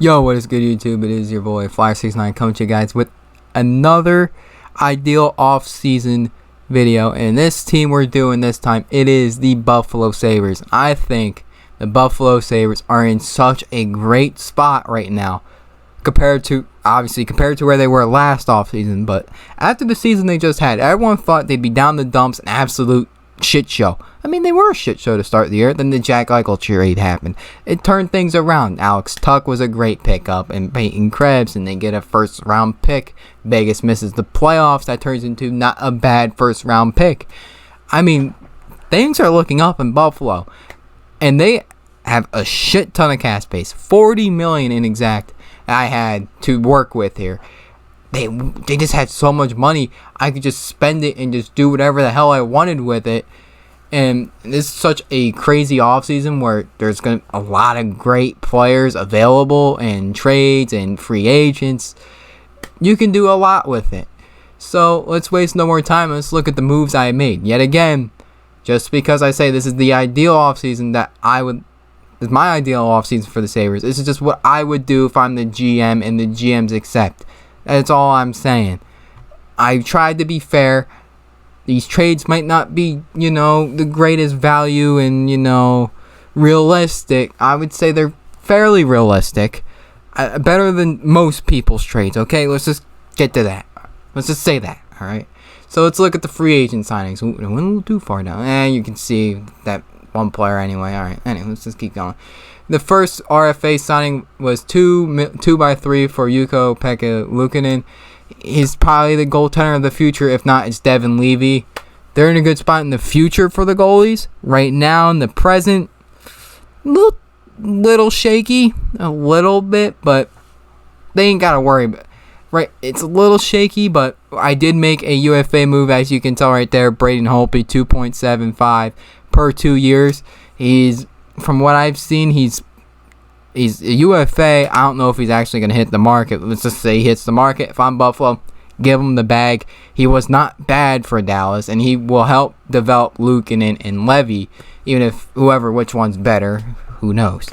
Yo, what is good, YouTube? It is your boy Flyer69 coming to you guys with another ideal off-season video. And this team we're doing this time, it is the Buffalo Sabres. I think the Buffalo Sabres are in such a great spot right now compared to where they were last offseason. But after the season they just had, everyone thought they'd be down the dumps, an absolute shit show. I mean, they were a shit show to start the year. Then the Jack Eichel trade happened. It turned things around. Alex Tuck was a great pickup, and Peyton Krebs, and they get a first-round pick. Vegas misses the playoffs. That turns into not a bad first-round pick. I mean, things are looking up in Buffalo, and they have a shit ton of cap space. $40 million in exact I had to work with here. They just had so much money. I could just spend it and just do whatever the hell I wanted with it. And this is such a crazy offseason where there's going to be a lot of great players available and trades and free agents. You can do a lot with it. So let's waste no more time. Let's look at the moves I made. Yet again, just because I say this is the ideal offseason is my ideal offseason for the Sabres. This is just what I would do if I'm the GM and the GMs accept. That's all I'm saying. I tried to be fair. These trades might not be, the greatest value and, realistic. I would say they're fairly realistic. Better than most people's trades, okay? Let's just get to that. Let's just say that, all right? So let's look at the free agent signings. We went a little too far down. And you can see that one player anyway. All right, anyway, let's just keep going. The first RFA signing was 2x3 for Ukko-Pekka Luukkonen. He's probably the goaltender of the future. If not, it's Devin Levy. They're in a good spot in the future for the goalies. Right now, in the present, little shaky, a little bit, but they ain't got to worry. Right, it's a little shaky, but I did make a UFA move, as you can tell right there. Braden Holtby, 2.75 per 2 years. From what I've seen, he's a UFA. I don't know if he's actually going to hit the market. Let's just say he hits the market. If I'm Buffalo, give him the bag. He was not bad for Dallas, and he will help develop Luukkonen and Levy, even if which one's better, who knows.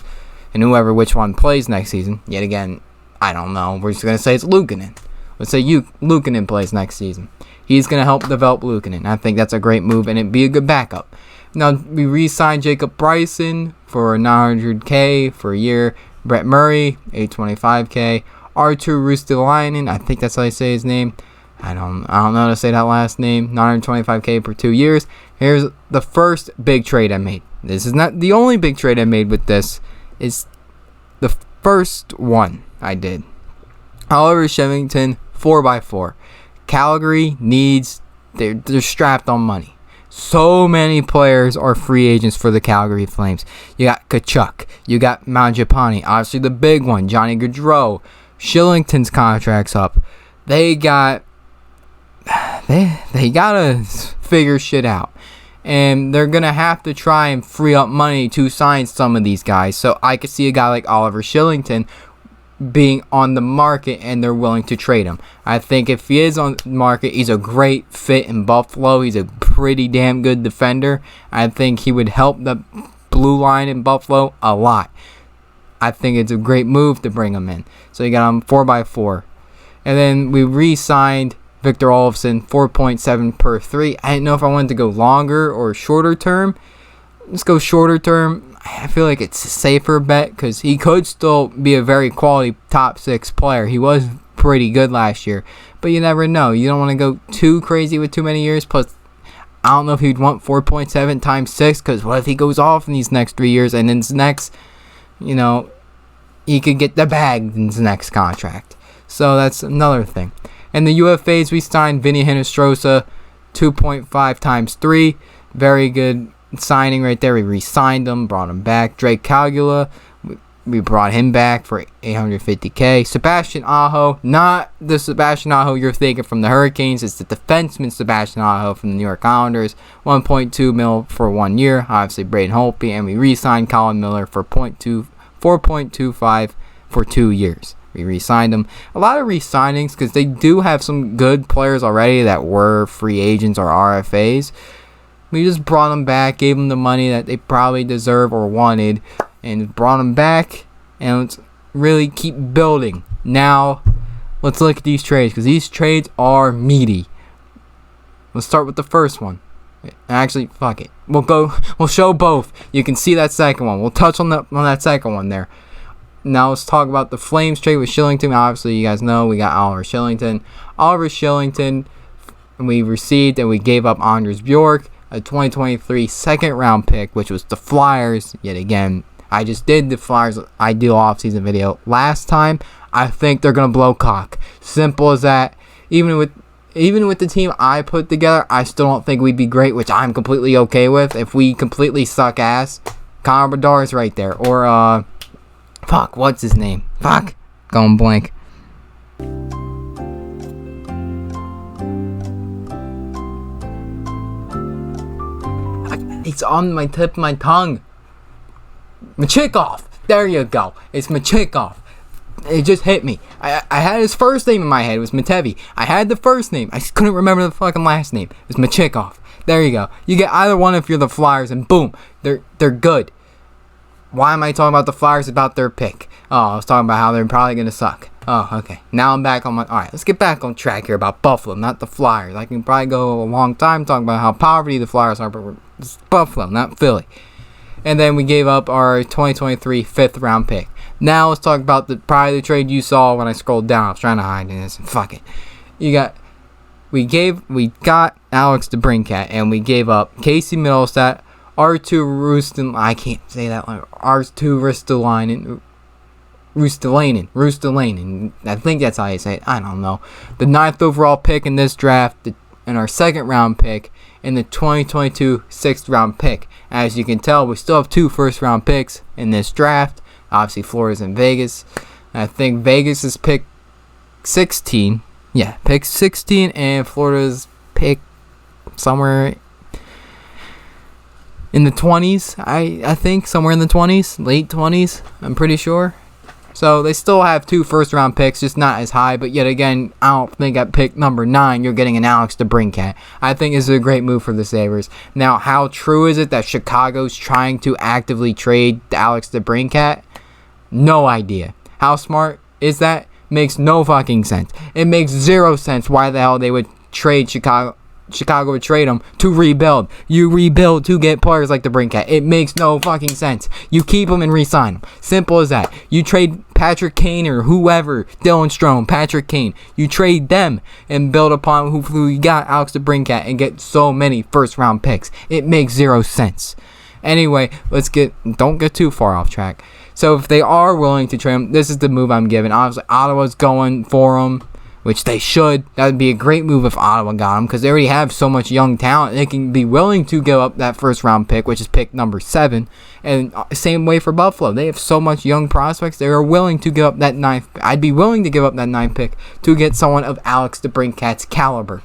And which one plays next season, yet again, I don't know. We're just going to say it's Luukkonen. Let's say Luukkonen plays next season. He's going to help develop Luukkonen. I think that's a great move, and it'd be a good backup. Now, we re-signed Jacob Bryson for $900K for a year. Brett Murray, $825K. Artur Ristolainen, I think that's how you say his name. I don't know how to say that last name. $925K for 2 years. Here's the first big trade I made. This is not the only big trade I made with this. It's the first one I did. Oliver Shevington, 4x4. Calgary needs... They're strapped on money. So many players are free agents for the Calgary Flames. You got Tkachuk. You got Mangiapane. Obviously the big one, Johnny Gaudreau. Shillington's contract's up. They gotta figure shit out. And they're going to have to try and free up money to sign some of these guys. So I could see a guy like Oliver Shillington being on the market, and they're willing to trade him. I think if he is on the market, he's a great fit in Buffalo. He's a pretty damn good defender. I think he would help the blue line in Buffalo a lot. I think it's a great move to bring him in. So you got him 4x4. And then we re-signed Victor Olofsson, 4.7 per 3. I didn't know if I wanted to go longer or shorter term. Let's go shorter term. I feel like it's a safer bet because he could still be a very quality top 6 player. He was pretty good last year, but you never know. You don't want to go too crazy with too many years. Plus, I don't know if he'd want 4.7 times 6 because what if he goes off in these next 3 years and then his next, he could get the bag in his next contract. So that's another thing. And the UFAs, we signed Vinny Hinostroza, 2.5 times 3. Very good signing right there. We re-signed him, brought him back. Drake Calgula, we brought him back for $850K. Sebastian Aho, not the Sebastian Aho you're thinking from the Hurricanes. It's the defenseman Sebastian Aho from the New York Islanders. $1.2 million for 1 year. Obviously, Braden Holtby. And we re-signed Colin Miller for $4.25 for 2 years. We re-signed him. A lot of re-signings because they do have some good players already that were free agents or RFAs. We just brought them back, gave them the money that they probably deserve or wanted, and brought them back. And really keep building. Now, let's look at these trades, because these trades are meaty. Let's start with the first one. Actually, fuck it. We'll show both. You can see that second one. We'll touch on that second one there. Now let's talk about the Flames trade with Shillington. Obviously, you guys know we got Oliver Shillington. We received and we gave up Anders Bjork, a 2023 second round pick, which was the Flyers. Yet again, I just did the Flyers ideal offseason video last time. I think they're gonna blow cock. Simple as that. Even with the team I put together, I still don't think we'd be great, which I'm completely okay with. If we completely suck ass, Connor Bedard's right there. Or fuck, what's his name? Fuck, going blank. It's on my tip of my tongue. Machikov. There you go. It's Machikov. It just hit me. I had his first name in my head. It was Matevi. I had the first name. I couldn't remember the fucking last name. It was Machikov. There you go. You get either one if you're the Flyers, and boom, they're good. Why am I talking about the Flyers about their pick? Oh, I was talking about how they're probably gonna suck. Oh, okay. Now I'm back on my... Alright, let's get back on track here about Buffalo, not the Flyers. I can probably go a long time talking about how poverty the Flyers are, but it's Buffalo, not Philly. And then we gave up our 2023 fifth round pick. Now let's talk about probably the trade you saw when I scrolled down. I was trying to hide this. Fuck it. We got Alex DeBrincat, and we gave up Casey Middlestat, R2 Roostin... I can't say that one. R2 Rustalainen. I think that's how you say it. I don't know. The 9th overall pick in this draft, and our second round pick, and the 2022 6th round pick. As you can tell, we still have 2 first round picks in this draft. Obviously, Florida's in Vegas. I think Vegas is pick 16. Yeah, pick 16, and Florida's pick somewhere in the 20s. I think somewhere in the 20s, late 20s. I'm pretty sure. So they still have 2 first round picks, just not as high. But yet again, I don't think at pick number 9 you're getting an Alex DeBrincat. I think this is a great move for the Sabres. Now, how true is it that Chicago's trying to actively trade Alex DeBrincat? No idea. How smart is that? Makes no fucking sense. It makes 0 sense why the hell they would trade Chicago would trade him to rebuild. You rebuild to get players like DeBrincat. It makes no fucking sense. You keep him and re-sign him. Simple as that. You trade Patrick Kane or whoever, Dylan Strome, Patrick Kane. You trade them and build upon who you got, Alex DeBrincat, and get so many first round picks. It makes 0 sense. Anyway, don't get too far off track. So if they are willing to trade him, this is the move I'm giving. Obviously, Ottawa's going for him, which they should. That would be a great move if Ottawa got him, because they already have so much young talent. They can be willing to give up that first round pick, which is pick number 7. And same way for Buffalo. They have so much young prospects. They are willing to give up that 9th. I'd be willing to give up that 9th pick to get someone of Alex DeBrincat's caliber.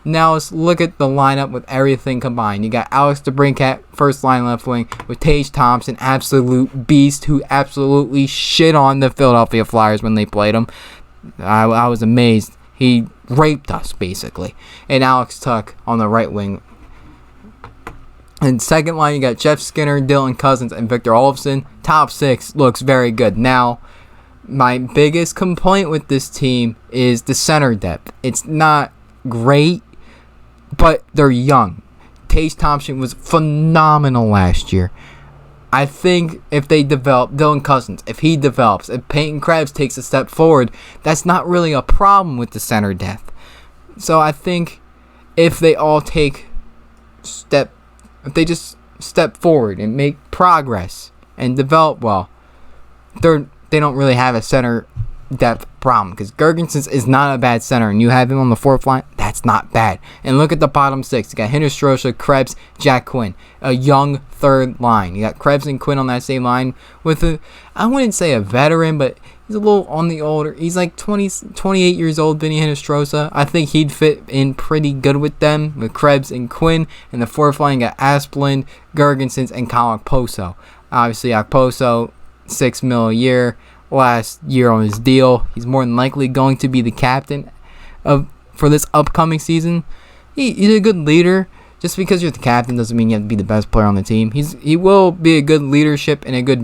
Now let's look at the lineup with everything combined. You got Alex DeBrincat, first line left wing, with Tage Thompson, absolute beast, who absolutely shit on the Philadelphia Flyers when they played him. I was amazed. He raped us, basically. And Alex Tuch on the right wing. And second line, you got Jeff Skinner, Dylan Cousins, and Victor Olofsson. Top 6 looks very good. Now, my biggest complaint with this team is the center depth. It's not great, but they're young. Tage Thompson was phenomenal last year. I think if they develop Dylan Cousins, if Peyton Krebs takes a step forward, that's not really a problem with the center depth. So I think if they just step forward and make progress and develop well, they don't really have a center depth problem, because Gergensen is not a bad center, and you have him on the 4th line, that's not bad. And look at the bottom 6. You got Hinostroza, Krebs, Jack Quinn, a young 3rd line. You got Krebs and Quinn on that same line with I wouldn't say a veteran, but he's a little on the older. He's like 28 years old, Vinny Hinostroza. I think he'd fit in pretty good with them, with Krebs and Quinn. And the 4th line, you got Asplund, Gergensen, and Kyle Okposo. Obviously, Okposo, $6 million a year. Last year on his deal. He's more than likely going to be the captain for this upcoming season. He's a good leader. Just because you're the captain doesn't mean you have to be the best player on the team. He will be a good leadership and a good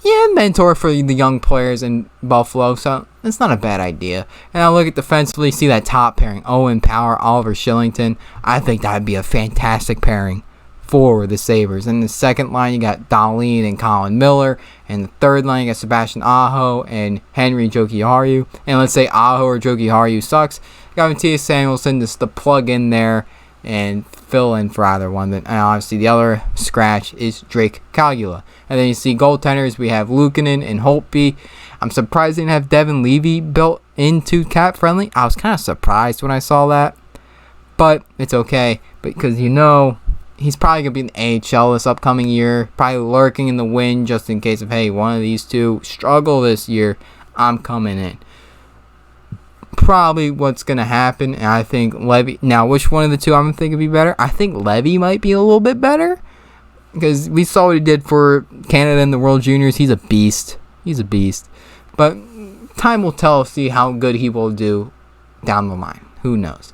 yeah, mentor for the young players in Buffalo, so it's not a bad idea. And I look at defensively, see that top pairing, Owen Power, Oliver Shillington. I think that would be a fantastic pairing for the Sabres. In the second line, you got Dahlin and Colin Miller. And the third line, you got Sebastian Aho and Henry Jokiharju. And let's say Aho or Jokiharju sucks, you got Mattias Samuelsson just to plug in there and fill in for either one. And obviously the other scratch is Drake Cagula. And then you see goaltenders, we have Luukkonen and Holtby. I'm surprised they didn't have Devin Levy built into cap friendly. I was kind of surprised when I saw that, but it's okay because he's probably going to be in the AHL this upcoming year, probably lurking in the wind just in case of, hey, one of these two struggle this year, I'm coming in. Probably what's going to happen, and I think Levy... Now, which one of the two I'm going to think would be better? I think Levy might be a little bit better, because we saw what he did for Canada in the World Juniors. He's a beast. But time will tell, see how good he will do down the line. Who knows?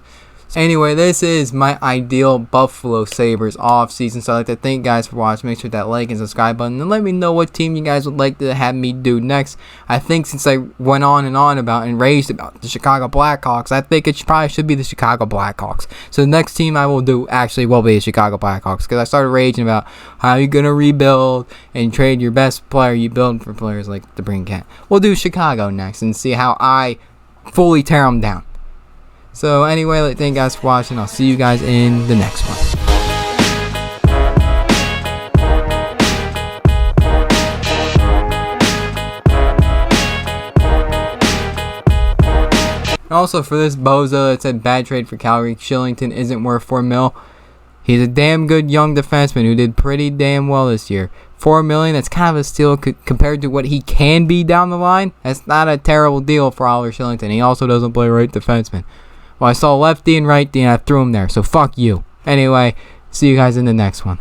Anyway, this is my ideal Buffalo Sabres offseason. So I'd like to thank you guys for watching. Make sure to hit that like and subscribe button. And let me know what team you guys would like to have me do next. I think since I went on and on about and raged about the Chicago Blackhawks, I think it probably should be the Chicago Blackhawks. So the next team I will do actually will be the Chicago Blackhawks. Because I started raging about how you're going to rebuild and trade your best player you build for players like the Brincat. We'll do Chicago next and see how I fully tear them down. So anyway, thank you guys for watching. I'll see you guys in the next one. Also, for this bozo that said bad trade for Calgary, Shillington isn't worth $4 million. He's a damn good young defenseman who did pretty damn well this year. $4 million, that's kind of a steal compared to what he can be down the line. That's not a terrible deal for Oliver Shillington. He also doesn't play right defenseman. Well, I saw lefty and righty and I threw him there, so fuck you. Anyway, see you guys in the next one.